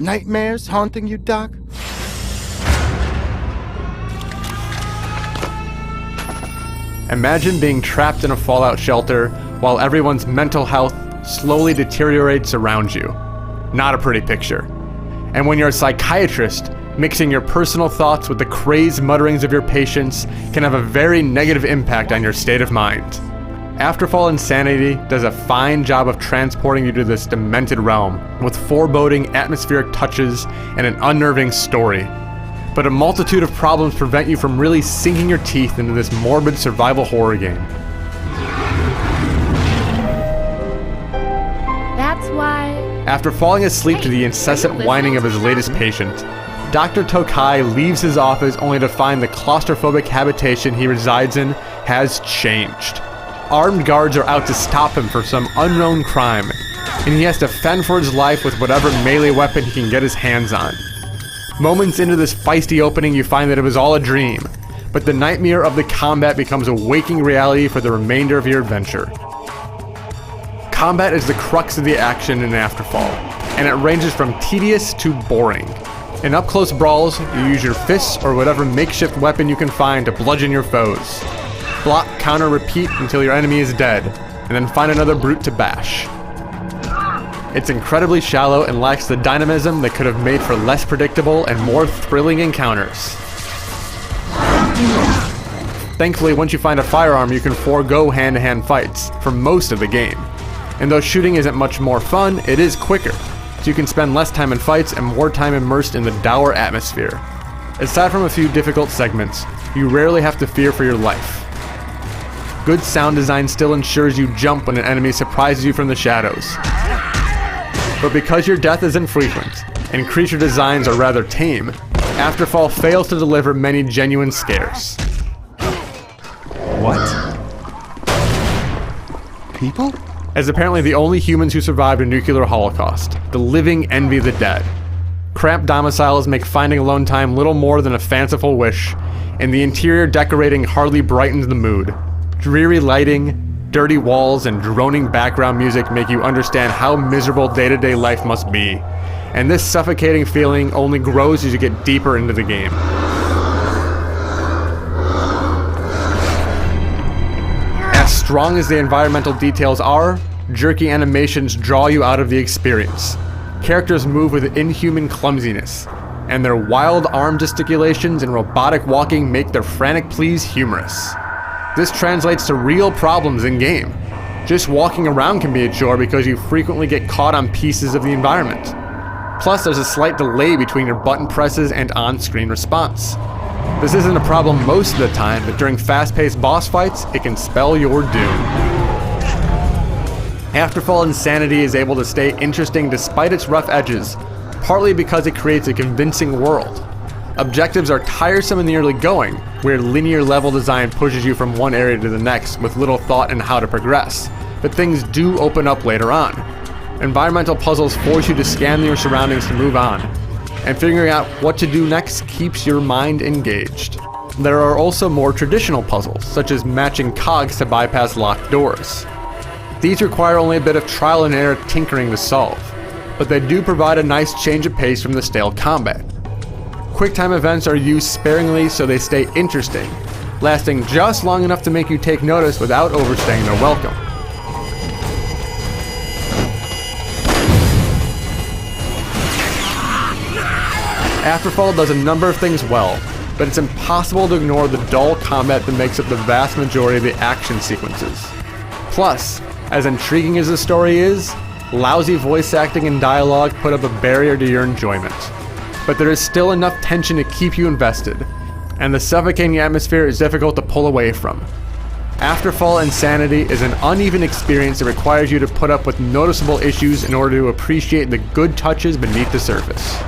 nightmares haunting you, Doc? Imagine being trapped in a fallout shelter while everyone's mental health slowly deteriorates around you. Not a pretty picture. And when you're a psychiatrist, mixing your personal thoughts with the crazed mutterings of your patients can have a very negative impact on your state of mind. Afterfall Insanity does a fine job of transporting you to this demented realm with foreboding atmospheric touches and an unnerving story. But a multitude of problems prevent you from really sinking your teeth into this morbid survival horror game. That's why... After falling asleep to the incessant whining of his latest patient, Dr. Tokaj leaves his office only to find the claustrophobic habitation he resides in has changed. Armed guards are out to stop him for some unknown crime, and he has to fend for his life with whatever melee weapon he can get his hands on. Moments into this feisty opening, you find that it was all a dream, but the nightmare of the combat becomes a waking reality for the remainder of your adventure. Combat is the crux of the action in Afterfall, and it ranges from tedious to boring. In up-close brawls, you use your fists or whatever makeshift weapon you can find to bludgeon your foes. Block, counter, repeat until your enemy is dead, and then find another brute to bash. It's incredibly shallow and lacks the dynamism that could have made for less predictable and more thrilling encounters. Thankfully, once you find a firearm, you can forego hand-to-hand fights for most of the game. And though shooting isn't much more fun, it is quicker, so you can spend less time in fights and more time immersed in the dour atmosphere. Aside from a few difficult segments, you rarely have to fear for your life. Good sound design still ensures you jump when an enemy surprises you from the shadows. But because your death is infrequent, and creature designs are rather tame, Afterfall fails to deliver many genuine scares. What? People? As apparently the only humans who survived a nuclear holocaust, the living envy the dead. Cramped domiciles make finding alone time little more than a fanciful wish, and the interior decorating hardly brightens the mood. Dreary lighting, dirty walls, and droning background music make you understand how miserable day-to-day life must be, and this suffocating feeling only grows as you get deeper into the game. As strong as the environmental details are, jerky animations draw you out of the experience. Characters move with inhuman clumsiness, and their wild arm gesticulations and robotic walking make their frantic pleas humorous. This translates to real problems in-game. Just walking around can be a chore because you frequently get caught on pieces of the environment. Plus, there's a slight delay between your button presses and on-screen response. This isn't a problem most of the time, but during fast-paced boss fights, it can spell your doom. Afterfall Insanity is able to stay interesting despite its rough edges, partly because it creates a convincing world. Objectives are tiresome in the early going, where linear level design pushes you from one area to the next with little thought in how to progress, but things do open up later on. Environmental puzzles force you to scan your surroundings to move on, and figuring out what to do next keeps your mind engaged. There are also more traditional puzzles, such as matching cogs to bypass locked doors. These require only a bit of trial and error tinkering to solve, but they do provide a nice change of pace from the stale combat. QuickTime events are used sparingly so they stay interesting, lasting just long enough to make you take notice without overstaying their welcome. Afterfall does a number of things well, but it's impossible to ignore the dull combat that makes up the vast majority of the action sequences. Plus, as intriguing as the story is, lousy voice acting and dialogue put up a barrier to your enjoyment. But there is still enough tension to keep you invested, and the suffocating atmosphere is difficult to pull away from. Afterfall Insanity is an uneven experience that requires you to put up with noticeable issues in order to appreciate the good touches beneath the surface.